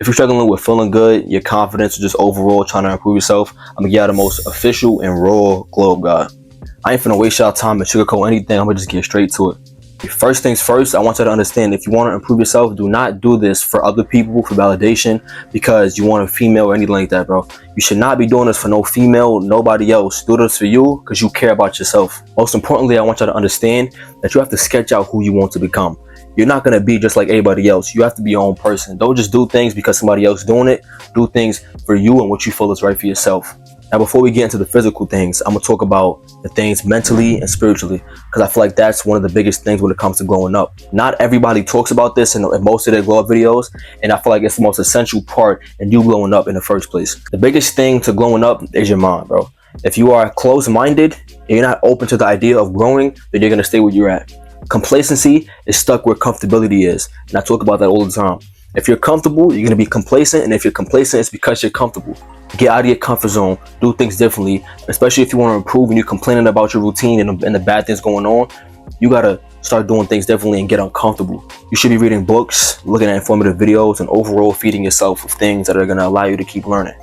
If you're struggling with feeling good, your confidence, or just overall trying to improve yourself, I'm gonna give you the most official and raw glow up guide. I ain't finna waste y'all time and sugarcoat anything. I'm gonna just get straight to it. First things first, I want you to understand, if you want to improve yourself, do not do this for other people, for validation, because you want a female or anything like that, bro. You should not be doing this for no female, nobody else. Do this for you because you care about yourself. Most importantly, I want you to understand that you have to sketch out who you want to become. You're not going to be just like everybody else. You have to be your own person. Don't just do things because somebody else is doing it. Do things for you and what you feel is right for yourself. Now, before we get into the physical things, I'm going to talk about the things mentally and spiritually, because I feel like that's one of the biggest things when it comes to glowing up. Not everybody talks about this in most of their glow up videos, and I feel like it's the most essential part in you glowing up in the first place. The biggest thing to glowing up is your mind, bro. If you are closed-minded and you're not open to the idea of growing, then you're going to stay where you're at. Complacency is stuck where comfortability is, and I talk about that all the time. If you're comfortable, you're going to be complacent, and if you're complacent, it's because you're comfortable. Get out of your comfort zone, do things differently, especially if you want to improve and you're complaining about your routine and the bad things going on. You got to start doing things differently and get uncomfortable. You should be reading books, looking at informative videos, and overall feeding yourself with things that are going to allow you to keep learning.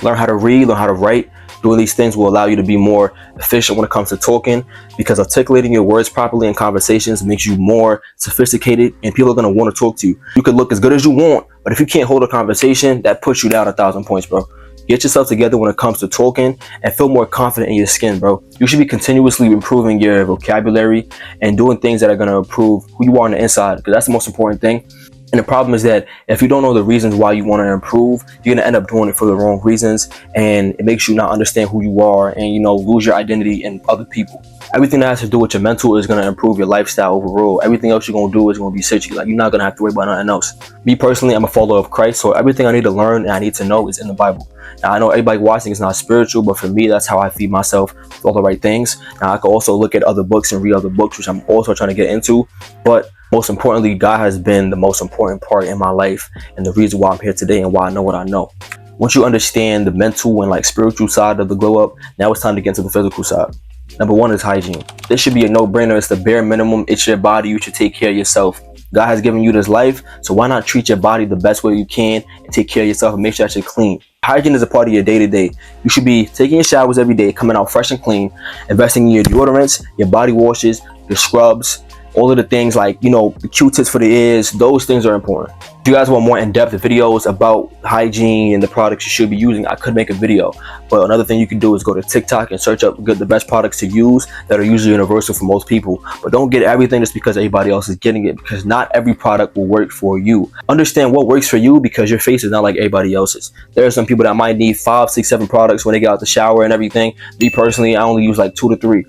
Learn how to read, learn how to write. Doing these things will allow you to be more efficient when it comes to talking, because articulating your words properly in conversations makes you more sophisticated and people are going to want to talk to you. You could look as good as you want, but if you can't hold a conversation, that puts you down 1,000 points, bro. Get yourself together when it comes to talking and feel more confident in your skin, bro. You should be continuously improving your vocabulary and doing things that are going to improve who you are on the inside, because that's the most important thing. And the problem is that if you don't know the reasons why you want to improve, you're going to end up doing it for the wrong reasons, and it makes you not understand who you are and, lose your identity in other people. Everything that has to do with your mental is going to improve your lifestyle overall. Everything else you're going to do is going to be city. Like, you're not going to have to worry about nothing else. Me personally, I'm a follower of Christ, so everything I need to learn and I need to know is in the Bible. Now, I know everybody watching is not spiritual, but for me, that's how I feed myself with all the right things. Now, I can also look at other books and read other books, which I'm also trying to get into, but most importantly, God has been the most important part in my life and the reason why I'm here today and why I know what I know. Once you understand the mental and spiritual side of the glow up, now it's time to get into the physical side. Number one is hygiene. This should be a no-brainer. It's the bare minimum. It's your body. You should take care of yourself. God has given you this life, so why not treat your body the best way you can and take care of yourself and make sure that you're clean. Hygiene is a part of your day-to-day. You should be taking your showers every day, coming out fresh and clean, investing in your deodorants, your body washes, your scrubs, all of the things like, the Q-tips for the ears. Those things are important. If you guys want more in-depth videos about hygiene and the products you should be using, I could make a video. But another thing you can do is go to TikTok and search up the best products to use that are usually universal for most people. But don't get everything just because everybody else is getting it, because not every product will work for you. Understand what works for you, because your face is not like everybody else's. There are some people that might need 5, 6, 7 products when they get out the shower and everything. Me personally, I only use like 2 to 3.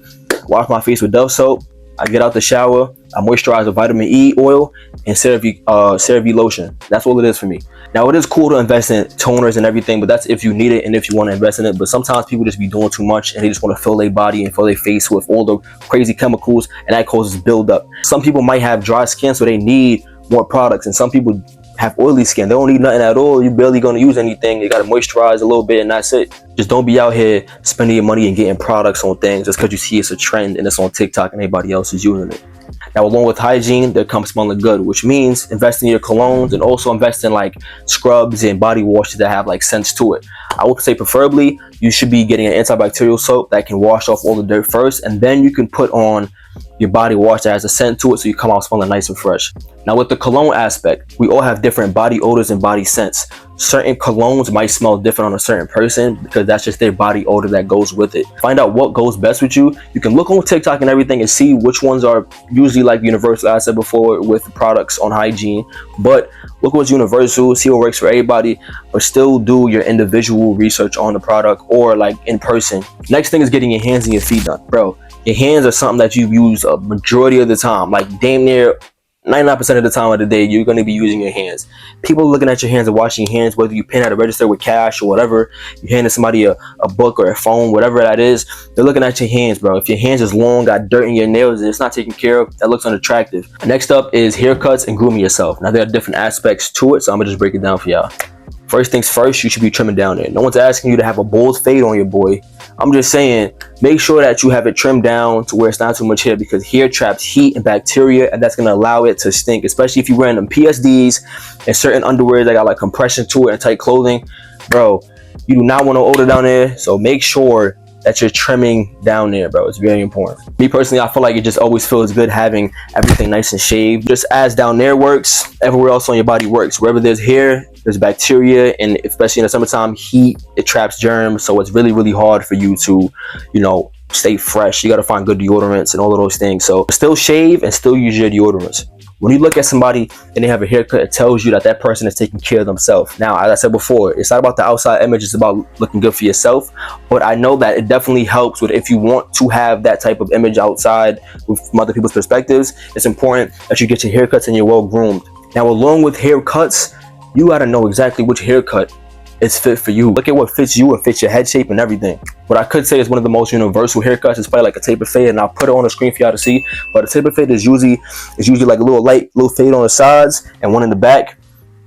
Wash my face with Dove soap. I get out the shower, I moisturize with vitamin E oil and CeraVe lotion. That's all it is for me. Now, it is cool to invest in toners and everything, but that's if you need it and if you want to invest in it. But sometimes people just be doing too much and they just want to fill their body and fill their face with all the crazy chemicals, and that causes buildup. Some people might have dry skin, so they need more products, and some people have oily skin. They don't need nothing at all. You're barely going to use anything. You got to moisturize a little bit and that's it. Just don't be out here spending your money and getting products on things just because you see it's a trend and it's on TikTok and everybody else is using it. Now, along with hygiene, there comes smelling good, which means invest in your colognes and also invest in scrubs and body washes that have scents to it. I would say preferably you should be getting an antibacterial soap that can wash off all the dirt first, and then you can put on your body wash that has a scent to it, so you come out smelling nice and fresh. Now, with the cologne aspect, we all have different body odors and body scents. Certain colognes might smell different on a certain person because that's just their body odor that goes with it. Find out what goes best with you. You can look on TikTok and everything and see which ones are usually universal, as I said before, with products on hygiene. But look what's universal, see what works for everybody, but still do your individual research on the product or in person. Next thing is getting your hands and your feet done. Bro, your hands are something that you use a majority of the time, damn near 99% of the time of the day, you're going to be using your hands. People are looking at your hands and watching your hands, whether you pay at a register with cash or whatever, you're handing somebody a book or a phone, whatever that is, they're looking at your hands, bro. If your hands is long, got dirt in your nails, and it's not taken care of, that looks unattractive. Next up is haircuts and grooming yourself. Now, there are different aspects to it, so I'm going to just break it down for y'all. First things first, you should be trimming down there. No one's asking you to have a bald fade on your boy. I'm just saying, make sure that you have it trimmed down to where it's not too much hair, because hair traps heat and bacteria, and that's going to allow it to stink, especially if you're wearing them PSDs and certain underwear that got like compression to it and tight clothing. Bro, you do not want to odor down there, so make sure that you're trimming down there, bro. It's very important. Me personally, I feel like it just always feels good having everything nice and shaved. Just as down there works, everywhere else on your body works. Wherever there's hair, there's bacteria, and especially in the summertime, heat, it traps germs. So it's really, really hard for you to, you know, stay fresh. You got to find good deodorants and all of those things. So still shave and still use your deodorants. When you look at somebody and they have a haircut, it tells you that that person is taking care of themselves. Now, as I said before, it's not about the outside image, it's about looking good for yourself. But I know that it definitely helps with, if you want to have that type of image outside from other people's perspectives, it's important that you get your haircuts and you're well groomed. Now, along with haircuts, you got to know exactly which haircut is fit for you. Look at what fits you and fits your head shape and everything. What I could say is one of the most universal haircuts is probably like a taper fade, and I'll put it on the screen for y'all to see. But a taper fade is usually like a little fade on the sides and one in the back.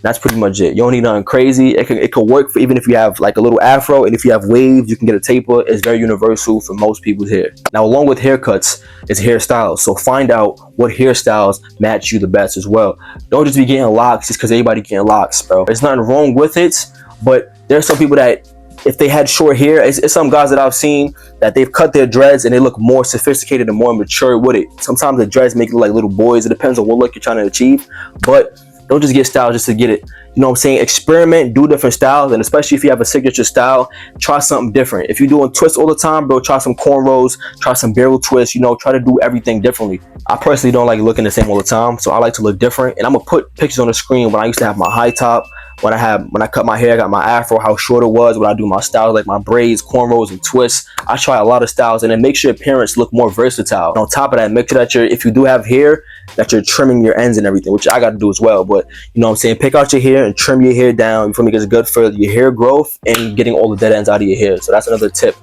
That's pretty much it. You don't need nothing crazy. It could work for even if you have like a little afro, and if you have waves, you can get a taper. It's very universal for most people's hair. Now, along with haircuts is hairstyles. So find out what hairstyles match you the best as well. Don't just be getting locks just because everybody getting locks, bro. There's nothing wrong with it, but there's some people that, if they had short hair, it's some guys that I've seen that they've cut their dreads and they look more sophisticated and more mature with it. Sometimes the dreads make it look like little boys. It depends on what look you're trying to achieve, but don't just get styles just to get it. You know what I'm saying? Experiment, do different styles, and especially if you have a signature style, try something different. If you're doing twists all the time, bro, try some cornrows, try some barrel twists, you know, try to do everything differently. I personally don't like looking the same all the time, so I like to look different, and I'm gonna put pictures on the screen when I used to have my high top, when I cut my hair, I got my afro, how short it was, when I do my styles, like my braids, cornrows, and twists. I try a lot of styles, and it makes your appearance look more versatile. And on top of that, make sure that if you do have hair, that you're trimming your ends and everything, which I got to do as well. But you know what I'm saying, pick out your hair and trim your hair down. You feel me? It's good for your hair growth and getting all the dead ends out of your hair. So that's another tip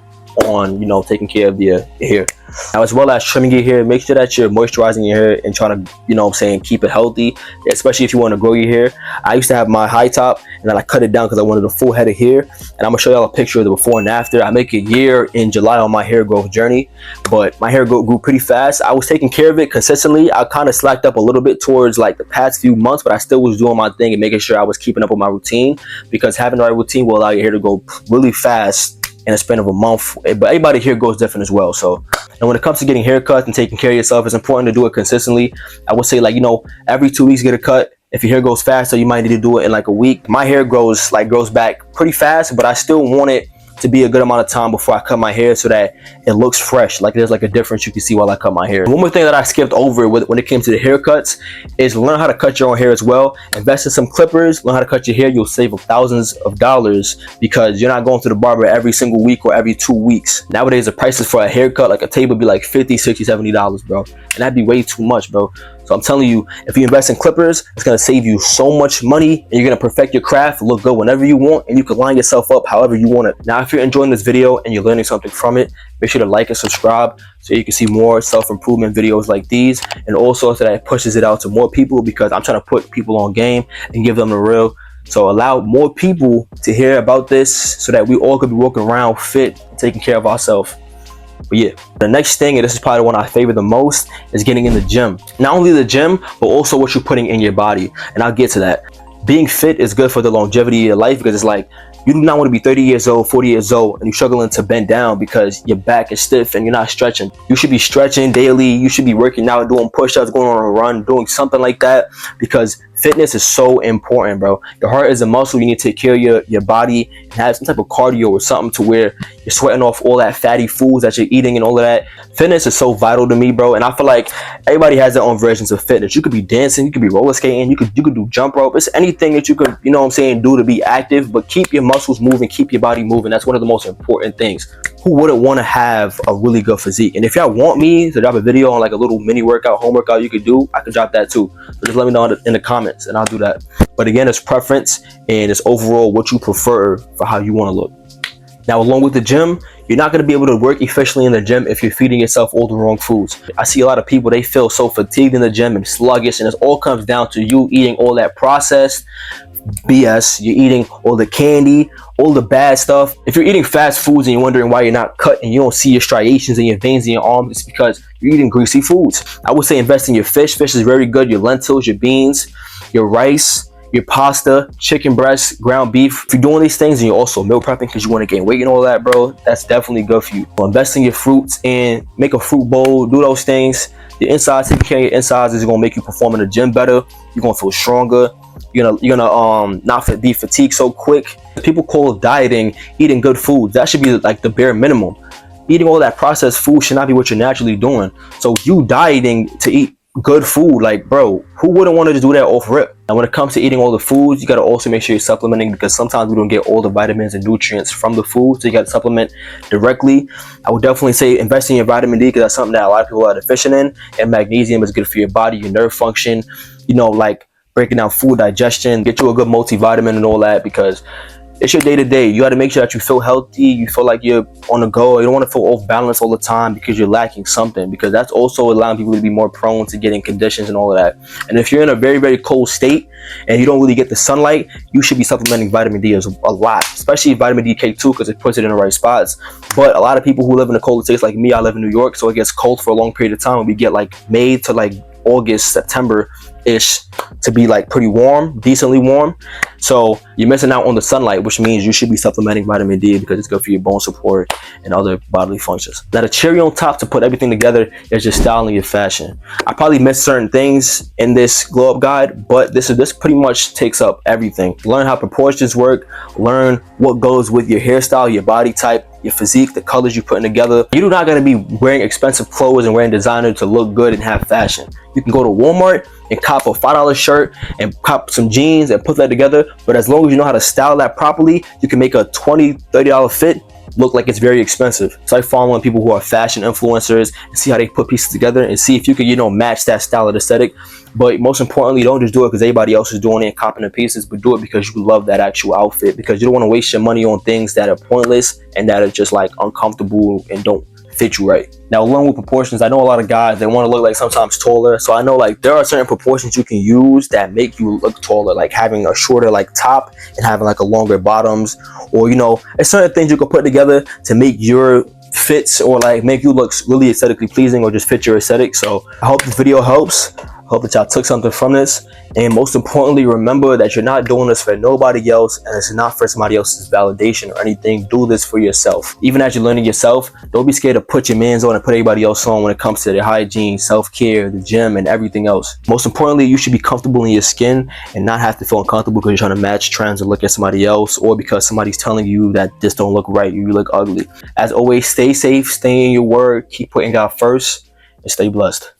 on, you know, taking care of your hair. Now, as well as trimming your hair, make sure that you're moisturizing your hair and trying to, you know what I'm saying, keep it healthy, especially if you want to grow your hair. I used to have my high top, and then I cut it down because I wanted a full head of hair. And I'm gonna show y'all a picture of the before and after. I make a year in July on my hair growth journey, but my hair grew pretty fast. I was taking care of it consistently. I kind of slacked up a little bit towards like the past few months, but I still was doing my thing and making sure I was keeping up with my routine, because having the right routine will allow your hair to grow really fast in a span of a month. But everybody here goes different as well. So, and when it comes to getting haircuts and taking care of yourself, it's important to do it consistently. I would say, like, you know, every 2 weeks get a cut. If your hair grows faster, you might need to do it in like a week. My hair grows back pretty fast, but I still want it to be a good amount of time before I cut my hair so that it looks fresh, like there's like a difference you can see while I cut my hair. One more thing that I skipped over when it came to the haircuts is learn how to cut your own hair as well. Invest in some clippers, learn how to cut your hair. You'll save thousands of dollars because you're not going to the barber every single week or every 2 weeks. Nowadays, the prices for a haircut, like a tape, would be like $50, $60, $70, bro. And that'd be way too much, bro. So I'm telling you, if you invest in clippers, it's going to save you so much money, and you're going to perfect your craft, look good whenever you want, and you can line yourself up however you want it. Now, if you're enjoying this video and you're learning something from it, make sure to like and subscribe so you can see more self-improvement videos like these, and also so that it pushes it out to more people, because I'm trying to put people on game and give them the real. So allow more people to hear about this so that we all could be walking around fit, taking care of ourselves. But yeah, the next thing, and this is probably the one I favor the most, is getting in the gym. Not only the gym, but also what you're putting in your body. And I'll get to that. Being fit is good for the longevity of your life, because it's like, you do not want to be 30 years old, 40 years old, and you're struggling to bend down because your back is stiff and you're not stretching. You should be stretching daily. You should be working out, doing push-ups, going on a run, doing something like that, because fitness is so important, bro. Your heart is a muscle. You need to take care of your body and have some type of cardio or something to where you're sweating off all that fatty foods that you're eating and all of that. Fitness is so vital to me, bro. And I feel like everybody has their own versions of fitness. You could be dancing, you could be roller skating, you could do jump rope. It's anything that you could, you know what I'm saying, do to be active, but keep your muscles moving, keep your body moving. That's one of the most important things. Who wouldn't want to have a really good physique? And if y'all want me to drop a video on like a little mini workout, home workout you could do, I could drop that too. So just let me know in the comments and I'll do that. But again, it's preference and it's overall what you prefer for how you want to look. Now, along with the gym, you're not going to be able to work efficiently in the gym if you're feeding yourself all the wrong foods. I see a lot of people, they feel so fatigued in the gym and sluggish, and it all comes down to you eating all that processed BS. You're eating all the candy, all the bad stuff. If you're eating fast foods and you're wondering why you're not cut and you don't see your striations in your veins in your arms, it's because you're eating greasy foods. I would say invest in your fish. Fish is very good. Your lentils, your beans, your rice, your pasta, chicken breast, ground beef. If you're doing these things and you're also meal prepping because you want to gain weight and all that, bro, that's definitely good for you. So invest in your fruits and make a fruit bowl. Do those things. The insides, taking care of your insides is gonna make you perform in the gym better. You're gonna feel stronger. You're gonna not be fatigued so quick. People call dieting eating good foods. That should be like the bare minimum. Eating all that processed food should not be what you're naturally doing. So you dieting to eat good food, like, bro, who wouldn't want to just do that off rip? And when it comes to eating all the foods, you got to also make sure you're supplementing, because sometimes we don't get all the vitamins and nutrients from the food, so you got to supplement directly. I would definitely say invest in your vitamin D, because that's something that a lot of people are deficient in, and magnesium is good for your body, your nerve function, you know, like breaking down food digestion. Get you a good multivitamin and all that, because it's your day-to-day. You got to make sure that you feel healthy, you feel like you're on the go. You don't want to feel off balance all the time because you're lacking something, because that's also allowing people to be more prone to getting conditions and all of that. And if you're in a very, very cold state and you don't really get the sunlight, you should be supplementing vitamin D a lot, especially vitamin D K2, because it puts it in the right spots. But a lot of people who live in the cold states, like me, I live in New York, so it gets cold for a long period of time, and we get like May to like August, September-ish to be like pretty warm, decently warm. So you're missing out on the sunlight, which means you should be supplementing vitamin D, because it's good for your bone support and other bodily functions. Now the cherry on top to put everything together is your style and your fashion. I probably missed certain things in this glow up guide, but this pretty much takes up everything. Learn how proportions work, learn what goes with your hairstyle, your body type, your physique, the colors you're putting together. You're not gonna be wearing expensive clothes and wearing designer to look good and have fashion. You can go to Walmart and cop a $5 shirt and cop some jeans and put that together, but as long as you know how to style that properly, you can make a $20, $30 fit look like it's very expensive. So I follow people who are fashion influencers and see how they put pieces together and see if you can, you know, match that style and aesthetic. But most importantly, don't just do it because everybody else is doing it and copying the pieces, but do it because you love that actual outfit, because you don't want to waste your money on things that are pointless and that are just like uncomfortable and don't fit you right. Now, along with proportions, I know a lot of guys, they want to look like sometimes taller. So I know like there are certain proportions you can use that make you look taller, like having a shorter like top and having like a longer bottoms, or, you know, it's certain things you can put together to make your fits or like make you look really aesthetically pleasing or just fit your aesthetic. So I hope this video helps. I hope that y'all took something from this. And most importantly, remember that you're not doing this for nobody else, and it's not for somebody else's validation or anything. Do this for yourself. Even as you're learning yourself, don't be scared to put your mans on and put everybody else on when it comes to their hygiene, self-care, the gym, and everything else. Most importantly, you should be comfortable in your skin and not have to feel uncomfortable because you're trying to match trends or look at somebody else, or because somebody's telling you that this don't look right, you look ugly. As always, stay safe, stay in your word, keep putting God first, and stay blessed.